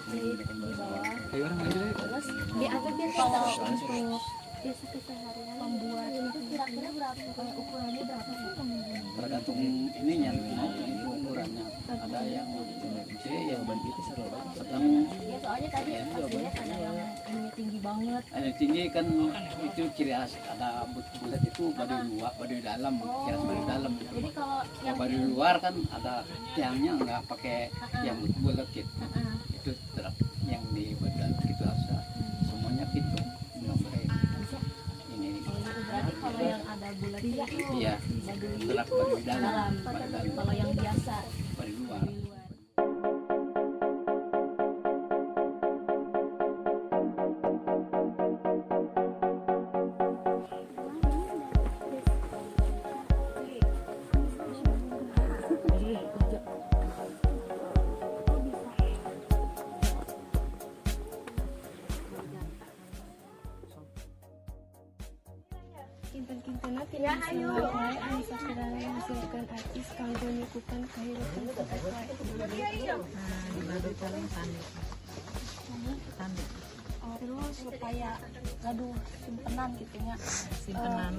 di bawah. Terus diatur biar kalau untuk biasa keseharian membuat itu kira-kira berapa ukurannya berapa sih? Tergantung ininya itu ukurannya. Ada yang gede ya begitu seru sedang. Ya soalnya tadi pas dilihat ada yang ininya tinggi banget. Ada tinggi kan itu ciri khas ada bulat itu baduy luar, baduy dalam, ciri khas baduy dalam. Jadi kalau yang Baduy luar kan ada tiangnya nggak pakai yang bulat gitu. Itu terap yang di badan gitu asa semuanya gitu nggak boleh ini berarti kalau yang ada bulat itu iya terap baduy dalam, kalau yang biasa baduy luar. di luar. Kinten-kintena tidak sesuai anu sakirana menghasilkan artis kanggo nyukupan kahirupan sesuai. Di baru paling tanduk. Terus supaya gaduh simpenan gitu nya. Simpenan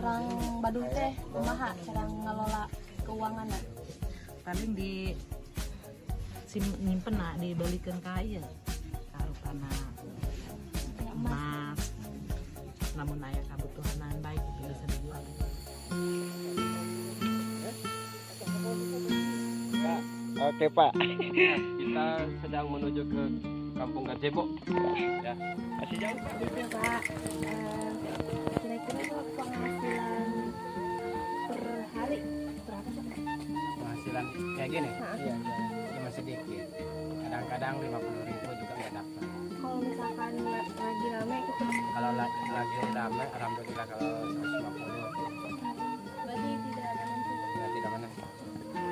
Orang Baduy teh kumaha cara ngelola keuangan. paling di nyimpen dibalikan kaya karupana emas namun aya kebutuhan baik itu bisa dijual. Oke Pak, kita sedang menuju ke Kampung Gazebo. Ya, masih jauh Pak. Iya Pak, kira-kira kalau penghasilan per hari berapa sih? Penghasilan kayak gini? Iya, cuma sedikit. Kadang-kadang 50.000 juga nggak dapat. Kalau misalkan lagi rame itu Kalau lagi ramai, alhamdulillah kalau 150 berarti tidak ada nanti. ya tidak menentu.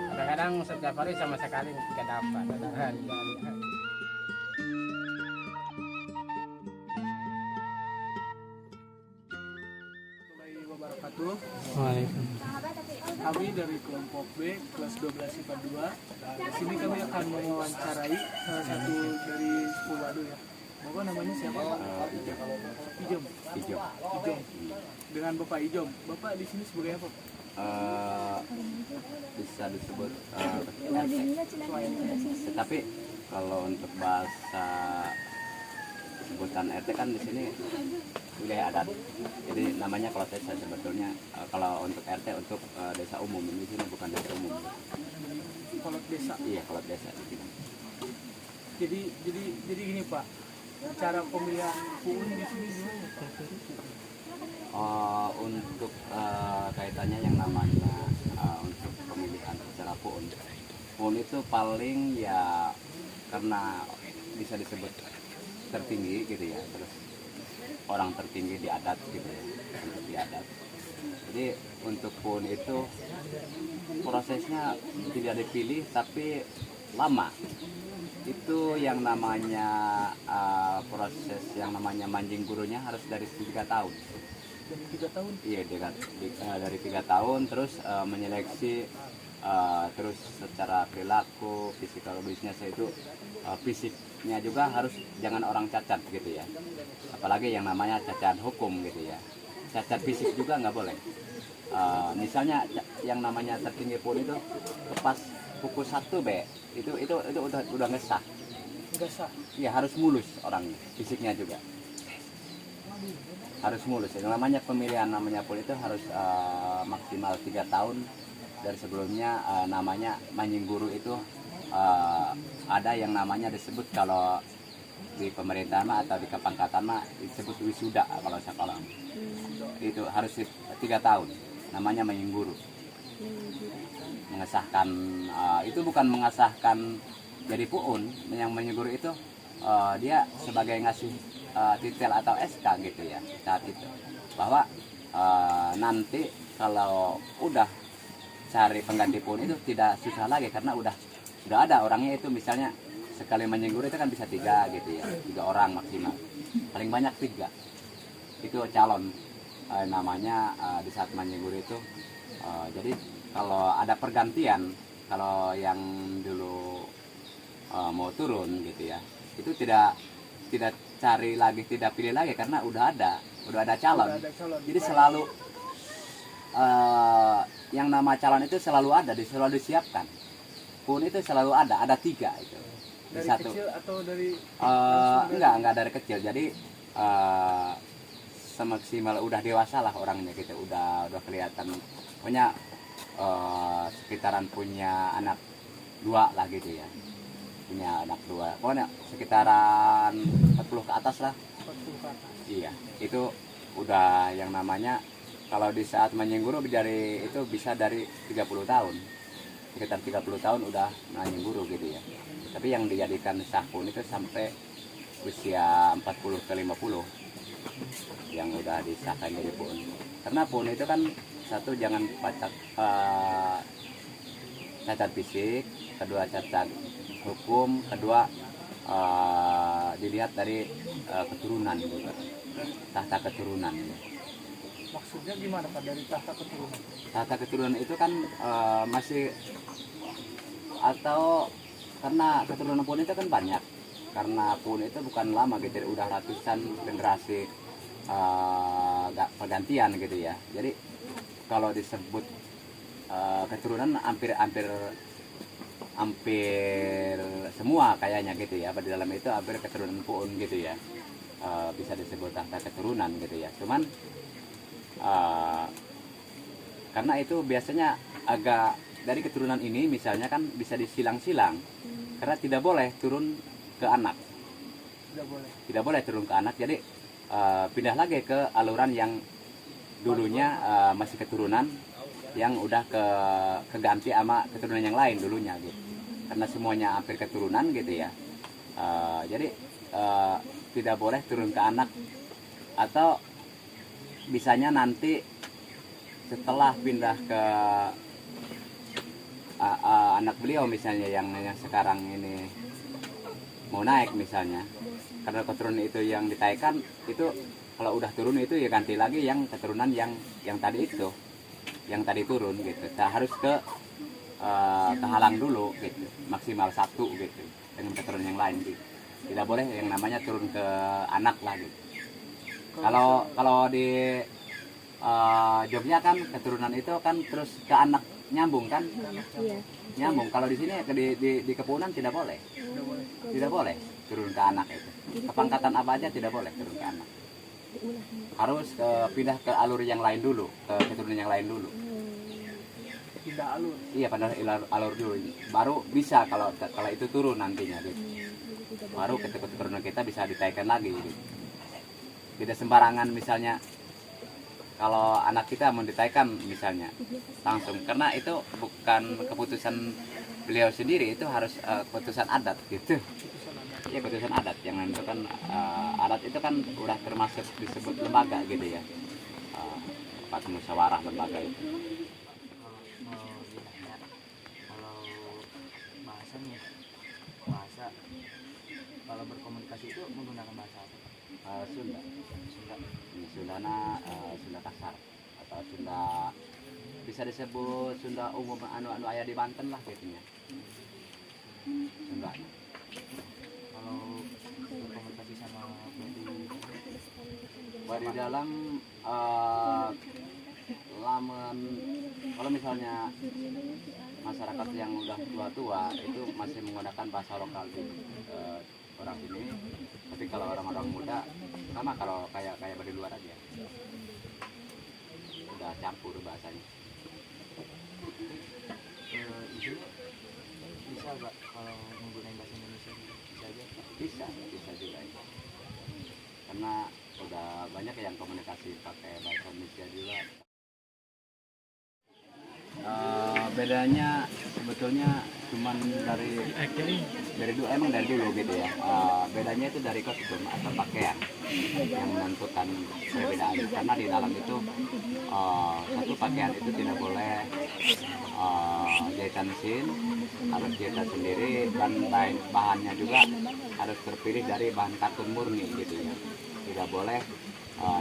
Kadang-kadang setiap hari sama sekali nggak dapat. Hari. Wabarakatuh. Kami dari kelompok B kelas 12 IPA 2. Di sini kami akan mewawancarai salah satu dari suku Baduy ya. Bapak namanya siapa Pak? Ijom. Ijom. Dengan Bapak Ijom. Bapak di sini sebagai apa? Bisa disebut tetapi kalau untuk bahasa sebutan RT kan di sini wilayah adat, jadi namanya kalau saya sebetulnya kalau untuk RT untuk desa umum, di sini bukan desa umum. Kolot desa. Iya, kolot desa di sini. Jadi gini Pak, cara pemilihan puun di sini gimana? Untuk kaitannya yang namanya untuk pemilihan secara puun itu paling ya karena bisa disebut tertinggi gitu ya, terus orang tertinggi di adat gitu ya, untuk di adat. Jadi untuk puun itu prosesnya tidak dipilih tapi lama. Itu yang namanya proses yang namanya manjing gurunya harus dari 3 tahun. Dari 3 tahun? Iya, dari 3 tahun terus menyeleksi terus secara perilaku, psikologisnya itu fisiknya juga harus jangan orang cacat gitu ya. Apalagi yang namanya cacat hukum gitu ya. Cacat fisik juga nggak boleh. Misalnya yang namanya tertinggi pun itu pas pukul 1 B itu udah ngesah. Ngesah. Iya, harus mulus orangnya, fisiknya juga harus mulus. Yang namanya pemilihan namanya pun itu harus maksimal 3 tahun dari sebelumnya. Namanya manjing guru itu ada yang namanya disebut kalau di pemerintahan atau di kepangkatan disebut wisuda kalau sekolah. Itu harus 3 tahun. Namanya manjing guru. Mengesahkan itu bukan mengesahkan jadi puun. Yang manjing guru itu dia sebagai ngasih titel atau SK gitu ya saat itu, bahwa nanti kalau udah cari pengganti puun itu tidak susah lagi karena sudah ada orangnya. Itu misalnya sekali manjing guru itu kan bisa 3 gitu ya, 3 orang maksimal, paling banyak 3 itu calon namanya di saat manjing guru itu. Jadi kalau ada pergantian, kalau yang dulu mau turun gitu ya, itu tidak cari lagi, tidak pilih lagi karena udah ada calon. Udah ada calon. Jadi selalu yang nama calon itu selalu ada, selalu disiapkan. Pun itu selalu ada 3 itu. Dari Satu. kecil atau dari Enggak dari kecil. Jadi semaksimal udah dewasa lah orangnya gitu, udah kelihatan. Pokoknya sekitaran punya anak 2 lah gitu ya. Punya anak 2. Pokoknya sekitaran 40 ke atas lah. 40 ke atas. Iya, itu udah yang namanya kalau di saat menyengguru dari itu bisa dari 30 tahun. Sekitar 30 tahun udah menyengguru gitu ya. Tapi yang dijadikan sah pun itu sampai usia 40 ke 50 yang udah disahkan jadi pun. Karena pun itu kan satu jangan cacat fisik, kedua cacat hukum, kedua dilihat dari keturunan juga, tahta keturunan. Maksudnya gimana Pak dari tahta keturunan? Tahta keturunan itu kan masih, atau karena keturunan pun itu kan banyak, karena pun itu bukan lama gitu, udah ratusan generasi pergantian gitu ya. Jadi kalau disebut keturunan hampir semua kayaknya gitu ya, di dalam itu hampir keturunan pun gitu ya, bisa disebut tahta keturunan gitu ya. Cuman karena itu biasanya agak dari keturunan ini misalnya kan bisa disilang-silang, karena tidak boleh turun ke anak, tidak boleh turun ke anak. Jadi pindah lagi ke aluran yang dulunya masih keturunan yang udah keganti sama keturunan yang lain dulunya gitu, karena semuanya hampir keturunan gitu ya. Jadi tidak boleh turun ke anak, atau bisanya nanti setelah pindah ke anak beliau misalnya yang sekarang ini mau naik misalnya, karena keturunan itu yang ditaikan itu kalau udah turun itu ya ganti lagi yang keturunan yang tadi itu, yang tadi turun gitu. Kita harus kehalang dulu gitu, maksimal 1 gitu dengan keturunan yang lain gitu. Tidak boleh yang namanya turun ke anak lah gitu. Kalau di Jogja kan keturunan itu kan terus ke anak nyambung kan? Iya. Nyambung. Kalau di sini di Kepunan tidak boleh. Tidak boleh turun ke anak itu. Kepangkatan apa aja tidak boleh turun ke anak. Harus pindah ke alur yang lain dulu, ke keturunan yang lain dulu. Pindah alur. Iya, pindah alur dulu. Baru bisa kalau itu turun nantinya gitu. Baru keturunan kita bisa ditaikan lagi gitu. Tidak sembarangan misalnya kalau anak kita mau ditaikan misalnya langsung, karena itu bukan keputusan beliau sendiri, itu harus keputusan adat gitu. Ya keputusan adat yang menentukan. Adat itu kan udah termasuk disebut lembaga gitu ya, tempat musyawarah lembaga itu. Kalau bahasa nih, bahasa kalau berkomunikasi itu menggunakan bahasa apa? Sunda. Sunda kasar atau Sunda, bisa disebut Sunda umum anu ayah di Banten lah gitunya. Sunda. Kalau berkomunikasi sama di dalam laman, kalau misalnya masyarakat yang udah tua-tua itu masih menggunakan bahasa lokal di orang sini. Tapi kalau orang-orang muda sama, kalau kayak dari luar aja udah campur bahasanya. Di sini bisa nggak kalau menggunakan bahasa Indonesia, bisa aja? Bisa juga ya. Karena udah banyak yang komunikasi pakai bahasa Indonesia juga. Bedanya sebetulnya cuman dari dulu, emang dari dulu gitu ya. Bedanya itu dari kostum atau pakaian yang menentukan perbedaan, karena di dalam itu satu pakaian itu tidak boleh jahitan mesin, harus jahitan sendiri, dan bahannya juga harus terpilih dari bahan katun murni gitu ya. Tidak boleh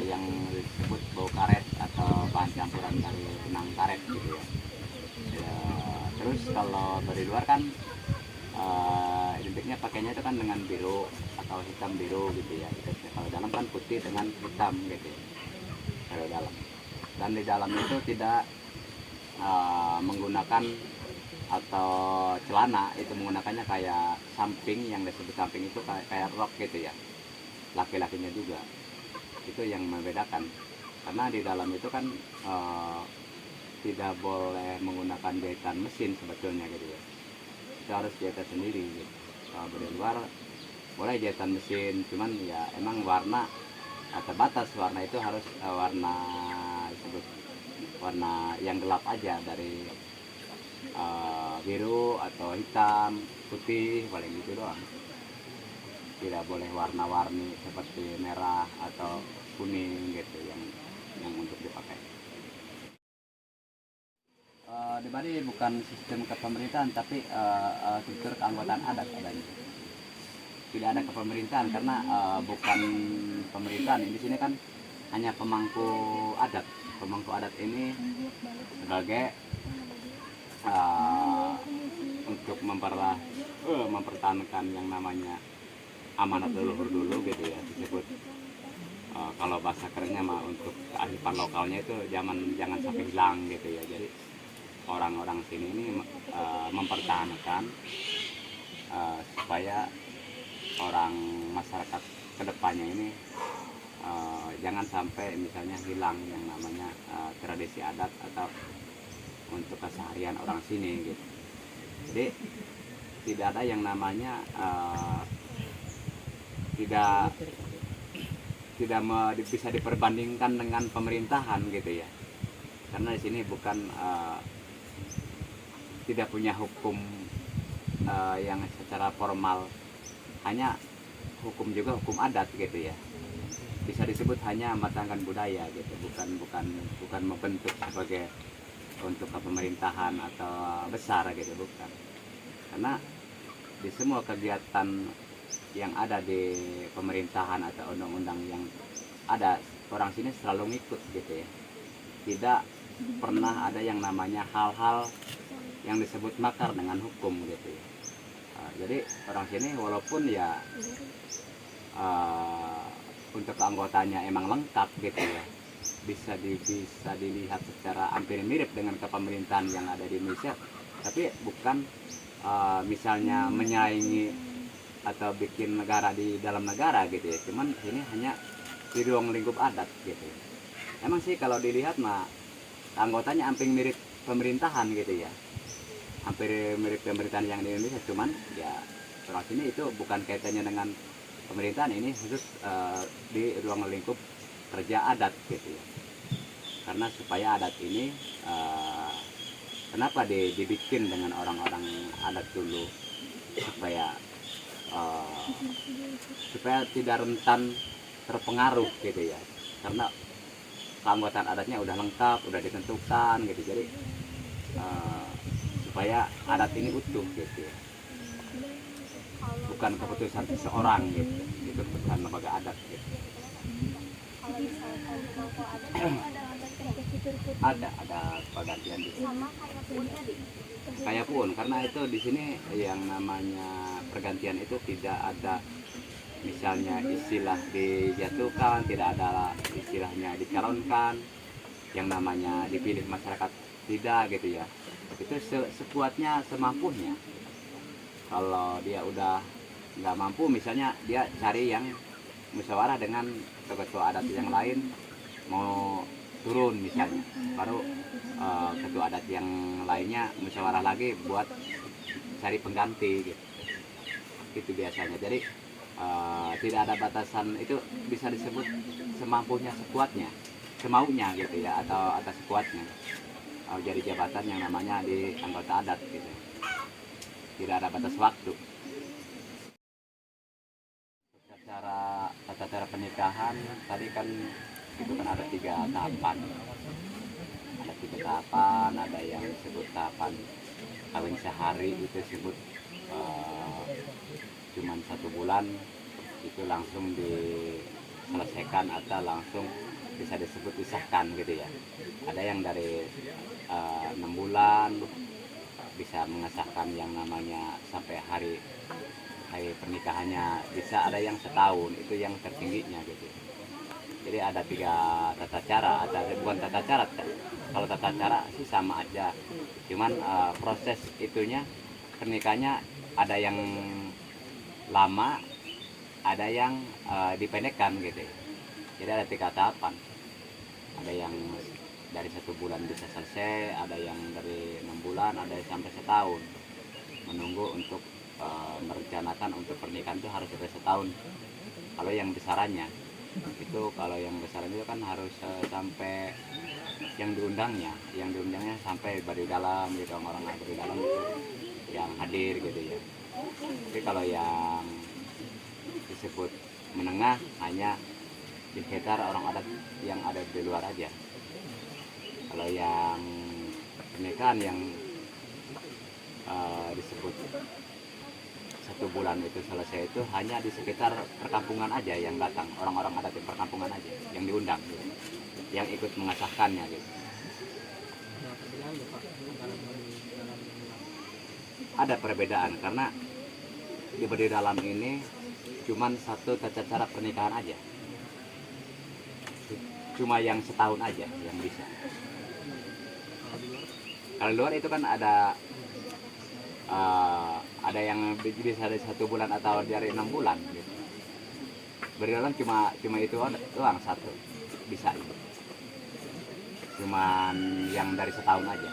yang disebut bau karet atau bahan campuran dari benang karet gitu ya. Terus kalau dari luar kan identiknya pakainya itu kan dengan biru atau hitam biru gitu ya. Kalau dalam kan putih dengan hitam gitu ya. Kalau dalam. Dan di dalam itu tidak menggunakan atau celana, itu menggunakannya kayak samping, yang disebut samping itu kayak rok gitu ya. Laki-lakinya juga. Itu yang membedakan. Karena di dalam itu kan tidak boleh menggunakan jahitan mesin sebetulnya gitu ya. Itu harus jahitan sendiri gitu. Kalau di luar boleh jahitan mesin, cuman ya emang warna terbatas. Warna itu harus warna disebut warna yang gelap aja, dari biru atau hitam, putih, paling gitu doang. Tidak boleh warna-warni seperti merah atau kuning gitu yang untuk dipakai. Di Bali bukan sistem kepemerintahan, tapi struktur keanggotaan adat adanya. Tidak ada kepemerintahan karena bukan pemerintahan. Di sini kan hanya pemangku adat. Pemangku adat ini sebagai untuk mempertahankan yang namanya amanat leluhur dulu gitu ya, disebut kalau bahasa kerennya mah untuk kearifan lokalnya itu jangan sampai hilang gitu ya. Jadi orang-orang sini ini mempertahankan supaya orang masyarakat kedepannya ini jangan sampai misalnya hilang yang namanya tradisi adat atau untuk keseharian orang sini gitu. Jadi tidak ada yang namanya tidak bisa diperbandingkan dengan pemerintahan gitu ya. Karena di sini bukan tidak punya hukum yang secara formal, hanya hukum juga hukum adat gitu ya. Bisa disebut hanya matangkan budaya gitu, bukan membentuk sebagai untuk pemerintahan atau besar gitu, bukan. Karena di semua kegiatan yang ada di pemerintahan atau undang-undang yang ada, orang sini selalu ngikut gitu ya. Tidak pernah ada yang namanya hal-hal yang disebut makar dengan hukum gitu ya. Jadi orang sini walaupun ya untuk anggotanya emang lengkap gitu ya, bisa dilihat secara hampir mirip dengan kepemerintahan yang ada di Indonesia, tapi bukan misalnya menyaingi atau bikin negara di dalam negara gitu ya. Cuman ini hanya di ruang lingkup adat gitu ya. Emang sih kalau dilihat mah anggotanya hampir mirip pemerintahan gitu ya, hampir mirip pemerintahan yang di Indonesia. Cuman ya orang sini itu bukan kaitannya dengan pemerintahan, ini khusus di ruang lingkup kerja adat gitu ya. Karena supaya adat ini kenapa dibikin dengan orang-orang adat dulu, supaya tidak rentan terpengaruh gitu ya. Karena keanggotaan adatnya udah lengkap, udah ditentukan gitu. Jadi supaya adat ini utuh gitu ya. Bukan keputusan seseorang gitu, itu keputusan lembaga adat gitu. Ada pergantian di sini. Kayak pun, karena itu di sini yang namanya pergantian itu tidak ada misalnya istilah dijatuhkan, tidak ada istilahnya dicalonkan, yang namanya dipilih masyarakat, tidak gitu ya. Itu sekuatnya, semampunya. Kalau dia udah nggak mampu, misalnya dia cari yang musyawarah dengan ketua adat yang lain mau turun misalnya, baru ketua adat yang lainnya musyawarah lagi buat cari pengganti gitu. Itu biasanya. Jadi tidak ada batasan, itu bisa disebut semampunya, sekuatnya, semaunya gitu ya, atau atas sekuatnya. Jadi jabatan yang namanya di anggota adat gitu. Tidak ada batas waktu. Tata cara pernikahan tadi kan itu kan ada 3 tahapan. Ada 3 tahapan, ada yang disebut tahapan kawin sehari, itu disebut cuman 1 bulan itu langsung diselesaikan atau langsung bisa disebut disahkan gitu ya. Ada yang dari 6 bulan bisa mengesahkan yang namanya sampai hari hari pernikahannya, bisa ada yang setahun, itu yang tertingginya gitu. Jadi ada 3 tata cara, ada bukan tata cara, kalau tata cara sih sama aja, cuman proses itunya pernikahannya ada yang lama, ada yang dipendekkan gitu. Jadi ada 3 tahapan, ada yang dari 1 bulan bisa selesai, ada yang dari 6 bulan, ada yang sampai setahun. Menunggu untuk merencanakan untuk pernikahan itu harus sampai setahun. Kalau yang besarannya itu, kalau yang besarannya itu kan harus sampai yang diundangnya sampai baduy dalam gitu, orang-orang baduy dalam itu yang hadir gitu ya. Tapi kalau yang disebut menengah hanya di sekitar orang adat yang ada di luar aja. Kalau yang pernikahan yang disebut 1 bulan itu selesai itu hanya di sekitar perkampungan aja yang datang, orang-orang adat di perkampungan aja yang diundang gitu, yang ikut mengesahkannya gitu. Ada perbedaan karena di baduy dalam ini cuman 1 tata cara pernikahan aja, cuma yang setahun aja yang bisa. Kalau luar itu kan ada yang bisa dari 1 bulan atau dari 6 bulan gitu. Baduy dalam cuma itu doang 1 bisa itu. Cuman yang dari setahun aja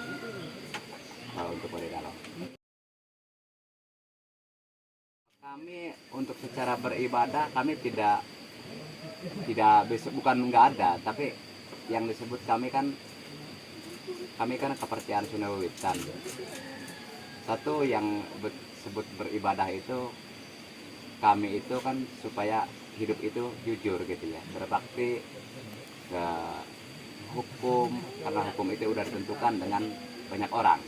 kalau untuk baduy dalam. Kami untuk secara beribadah kami tidak bukan nggak ada, tapi yang disebut kami kan kepercayaan Sunda Wiwitan. 1 yang disebut beribadah itu, kami itu kan supaya hidup itu jujur gitu ya, berbakti ke hukum, karena hukum itu udah ditentukan dengan banyak orang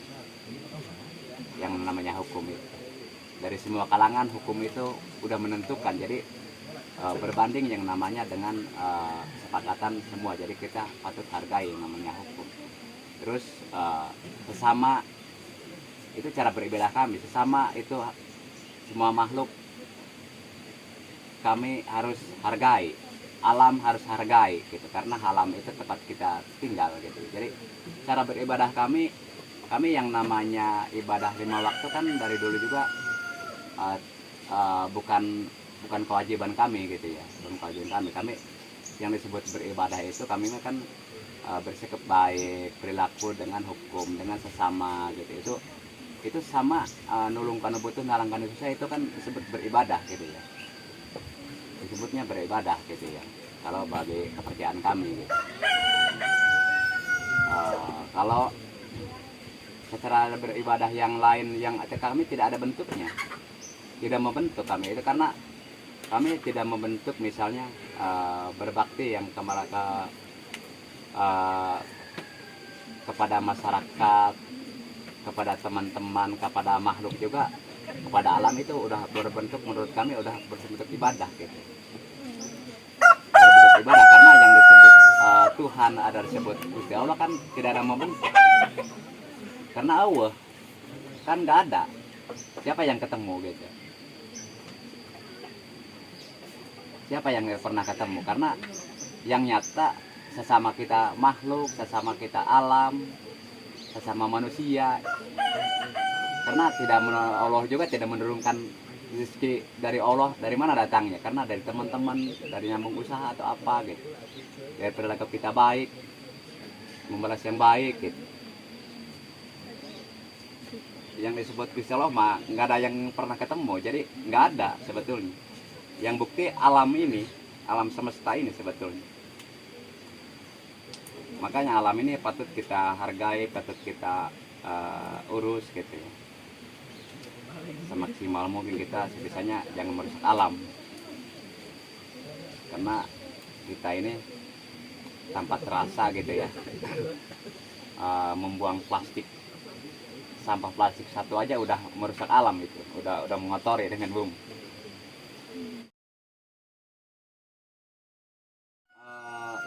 yang namanya hukum itu. Dari semua kalangan hukum itu udah menentukan, jadi berbanding yang namanya dengan kesepakatan semua, jadi kita patut hargai namanya hukum. Terus sesama itu cara beribadah kami, sesama itu semua makhluk kami harus hargai, alam harus hargai gitu, karena alam itu tempat kita tinggal gitu. Jadi cara beribadah kami yang namanya ibadah 5 waktu kan dari dulu juga bukan kewajiban kami gitu ya, bukan kewajiban kami yang disebut beribadah itu kami kan bersikap baik, perilaku dengan hukum, dengan sesama gitu. Itu sama nulung kana butuh, narang kana susah, itu kan disebut beribadah gitu ya. Disebutnya beribadah gitu ya, kalau bagi kepercayaan kami gitu. Kalau secara beribadah yang lain yang kami tidak ada bentuknya, tidak membentuk kami itu, karena kami tidak membentuk misalnya berbakti yang kepada masyarakat, kepada teman-teman, kepada makhluk juga, kepada alam, itu udah berbentuk, menurut kami udah berbentuk ibadah gitu. Berbentuk ibadah karena yang disebut Tuhan, ada disebut Gusti Allah kan tidak ada membentuk. Karena Allah kan nggak ada, siapa yang ketemu gitu? Siapa yang pernah ketemu? Karena yang nyata sesama kita makhluk, sesama kita alam, sesama manusia. Karena Allah juga tidak menurunkan rezeki dari Allah, dari mana datangnya? Karena dari teman-teman, dari nyambung usaha atau apa gitu. Dari perilaku kita baik, membalas yang baik gitu. Yang disebut Gusti Allah mah nggak ada yang pernah ketemu, jadi nggak ada sebetulnya. Yang bukti alam ini, alam semesta ini sebetulnya. Makanya alam ini patut kita hargai, patut kita urus gitu ya. Semaksimal mungkin kita sebisanya jangan merusak alam. Karena kita ini tanpa terasa gitu ya, membuang plastik, sampah plastik satu aja udah merusak alam itu, udah mengotori dengan bumi.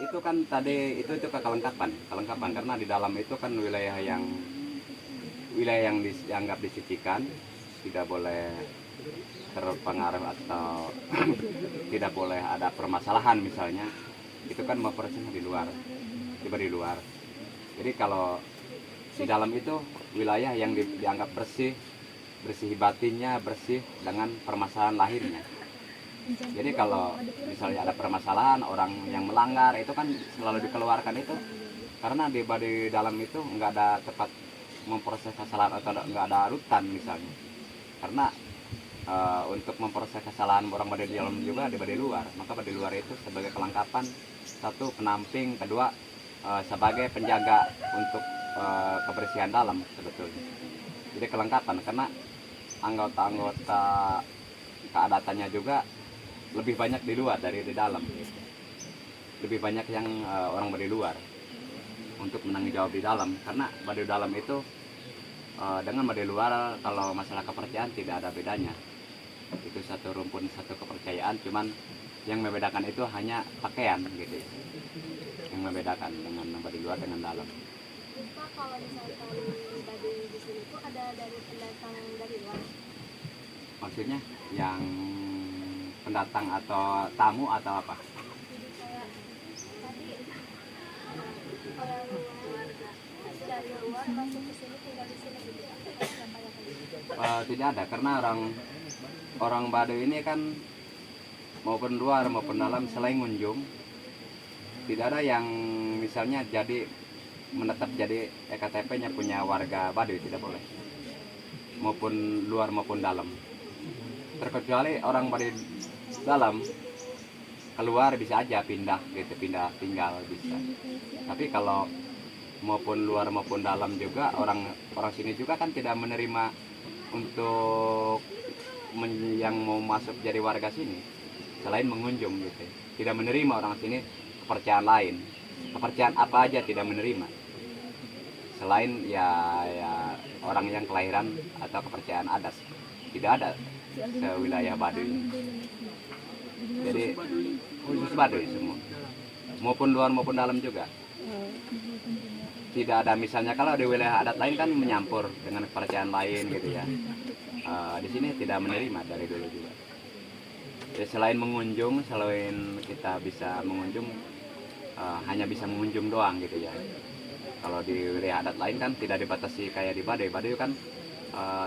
Itu kan tadi itu kelengkapan karena di dalam itu kan wilayah yang dianggap disucikan, tidak boleh terpengaruh atau tidak boleh ada permasalahan misalnya, itu kan memprosesnya di luar, tiba di luar. Jadi kalau di dalam itu wilayah yang dianggap bersih, bersih batinnya, bersih dengan permasalahan lahirnya. Jadi kalau misalnya ada permasalahan, orang yang melanggar itu kan selalu dikeluarkan itu, karena di dalam itu nggak ada tempat memproses kesalahan atau nggak ada rutan misalnya. Karena untuk memproses kesalahan orang di dalam juga di luar, maka di luar itu sebagai kelengkapan, satu penamping, kedua sebagai penjaga untuk kebersihan dalam sebetulnya. Jadi kelengkapan, karena anggota-anggota keadatannya juga lebih banyak di luar dari di dalam. Lebih banyak yang orang di luar untuk menanggung jawab di dalam, karena di dalam itu dengan di luar kalau masalah kepercayaan tidak ada bedanya. Itu satu rumpun, satu kepercayaan, cuman yang membedakan itu hanya pakaian gitu, yang membedakan dengan di luar dengan dalam. Pak, kalau misalkan tadi di sini tuh ada dari pendatang dari luar. Maksudnya yang pendatang atau tamu atau apa? Jadi kayak tadi orang luar dari luar masuk ke sini tinggal di sini gitu. Tidak ada, karena orang Baduy ini kan maupun luar maupun dalam selain ngunjung, tidak ada yang misalnya jadi menetap jadi EKTP-nya punya warga Baduy, tidak boleh, maupun luar maupun dalam. Terkecuali orang Baduy dalam keluar bisa aja pindah gitu, pindah tinggal bisa. Tapi kalau maupun luar maupun dalam juga orang sini juga kan tidak menerima untuk yang mau masuk jadi warga sini selain mengunjung gitu, tidak menerima orang sini kepercayaan lain, kepercayaan apa aja tidak menerima selain ya orang yang kelahiran atau kepercayaan adat, tidak ada sewilayah Baduy. Jadi khusus Baduy semua, maupun luar maupun dalam juga. Tidak ada misalnya kalau di wilayah adat lain kan menyampur dengan kepercayaan lain gitu ya. Di sini tidak menerima dari dulu juga. Jadi selain mengunjung, selain kita bisa mengunjung, hanya bisa mengunjung doang gitu ya. Kalau di wilayah adat lain kan tidak dibatasi kayak di Baduy. Baduy kan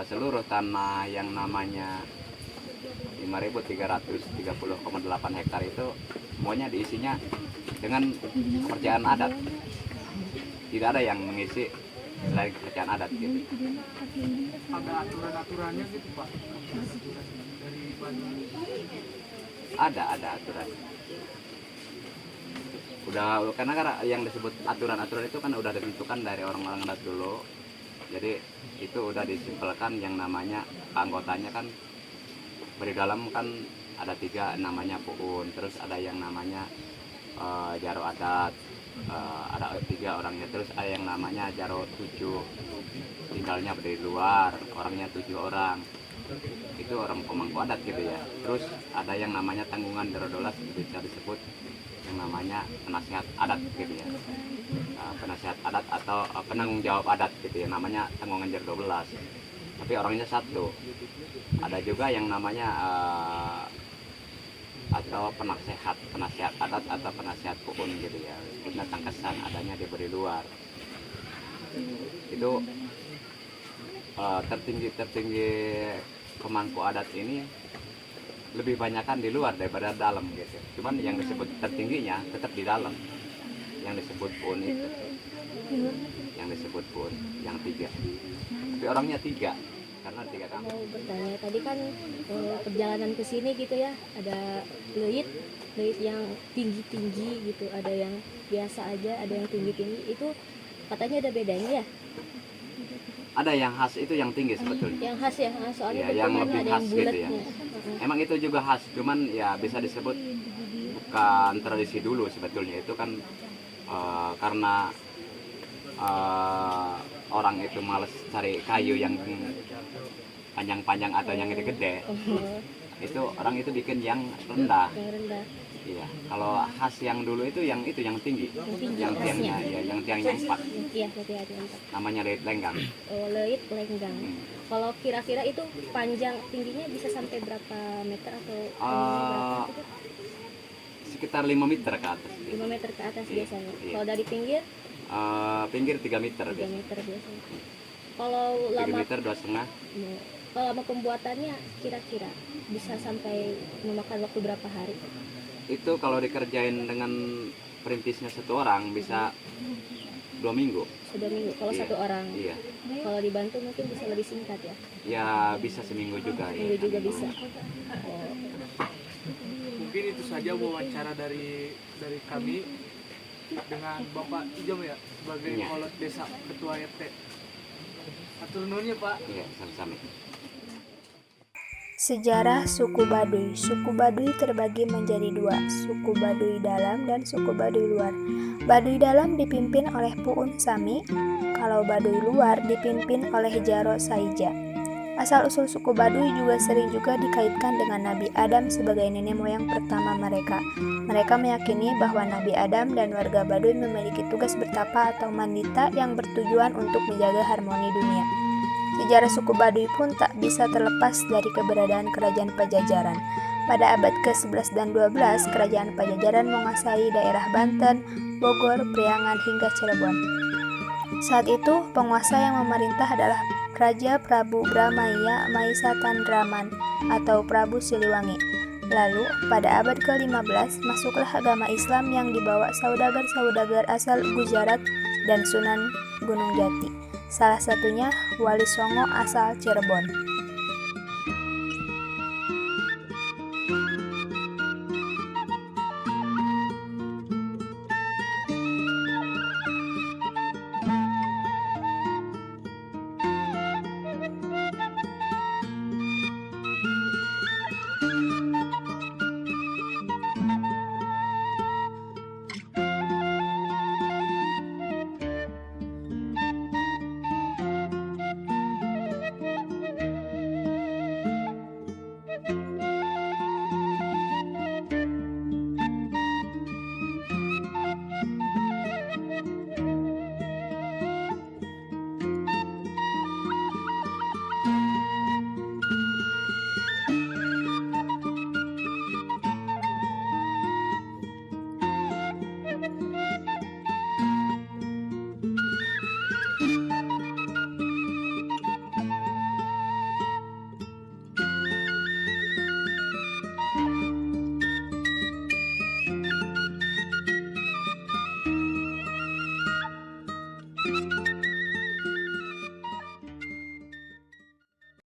seluruh tanah yang namanya 5.330,8 hektar itu semuanya diisinya dengan kepercayaan adat. Tidak ada yang mengisi selain kepercayaan adat gitu. Ada aturan-aturannya gitu Pak? Dari Baduy. Ada aturan. Udah, karena yang disebut aturan-aturan itu kan udah ditentukan dari orang-orang adat dulu. Jadi itu udah disimpulkan yang namanya anggotanya kan di dalam kan ada 3 namanya puun, terus ada yang namanya jaro adat, ada 3 orangnya, terus ada yang namanya jaro 7 tinggalnya di luar, orangnya 7 orang, itu orang pemangku adat gitu ya. Terus ada yang namanya tanggungan jaro 12, bisa disebut yang namanya penasihat adat gitu ya, penasihat adat atau penanggung jawab adat gitu ya, namanya tanggungan jaro 12, tapi orangnya 1. Ada juga yang namanya atau penasihat adat atau penasihat puun gitu ya, sebutnya tangkesan, adanya di luar. Itu tertinggi pemangku adat ini lebih banyakkan di luar daripada dalam gitu. Cuman yang disebut tertingginya tetap di dalam, yang disebut puun itu, yang disebut puun yang 3, tapi orangnya 3 karena 3 kampung. Mau bertanya, tadi kan perjalanan ke sini gitu ya, ada leit yang tinggi-tinggi gitu, ada yang biasa aja, ada yang tinggi-tinggi, itu katanya ada bedanya ya? Ada yang khas itu yang tinggi sebetulnya. Yang khas ya, soalnya Ya, yang lebih ada khas yang gitu bulatnya. ya. Emang itu juga khas, cuman ya bisa disebut bukan tradisi dulu sebetulnya, itu kan karena orang itu males cari kayu yang panjang-panjang atau yang gede-gede, itu orang itu bikin yang rendah. Yang rendah. Iya, kalau khas yang dulu itu yang tinggi. Yang tiangnya, ya, yang tiangnya 4. Iya, tiangnya 4. Namanya leit lenggang. Oh, leit lenggang. Kalau kira-kira itu panjang tingginya bisa sampai berapa meter atau berapa gitu? Sekitar 5 meter ke atas. 5 meter ke atas Iya, biasanya. iya. Kalau dari pinggir? Pinggir 3 meter. 3 meter biasanya. Kalau 3 lama meter 2,5. kalau lama pembuatannya kira-kira bisa sampai memakan waktu berapa hari? Itu kalau dikerjain dengan perintisnya satu orang bisa 2 minggu. Sudah minggu. Kalau Iya. satu orang. Iya. Kalau dibantu mungkin bisa lebih singkat ya. Ya bisa seminggu juga. Minggu Ya. juga bisa. Oh. Mungkin itu saja wawancara dari kami dengan Bapak Ijem ya sebagai Iya. kolot desa ketua RT. Atur nuhun ya Pak. Iya, sama-sama. Sejarah suku Baduy. Suku Baduy terbagi menjadi 2, suku Baduy dalam dan suku Baduy luar. Baduy dalam dipimpin oleh Puun Sami, kalau Baduy luar dipimpin oleh Jaro Saija. Asal-usul suku Baduy juga sering dikaitkan dengan Nabi Adam sebagai nenek moyang pertama mereka. Mereka meyakini bahwa Nabi Adam dan warga Baduy memiliki tugas bertapa atau mandita yang bertujuan untuk menjaga harmoni dunia. Sejarah suku Baduy pun tak bisa terlepas dari keberadaan kerajaan Pajajaran. Pada abad ke-11 dan 12, kerajaan Pajajaran menguasai daerah Banten, Bogor, Priangan, hingga Cirebon. Saat itu, penguasa yang memerintah adalah Raja Prabu Bramaya Maisatandraman atau Prabu Siliwangi. Lalu, pada abad ke-15, masuklah agama Islam yang dibawa saudagar-saudagar asal Gujarat dan Sunan Gunung Jati. Salah satunya Wali Songo asal Cirebon.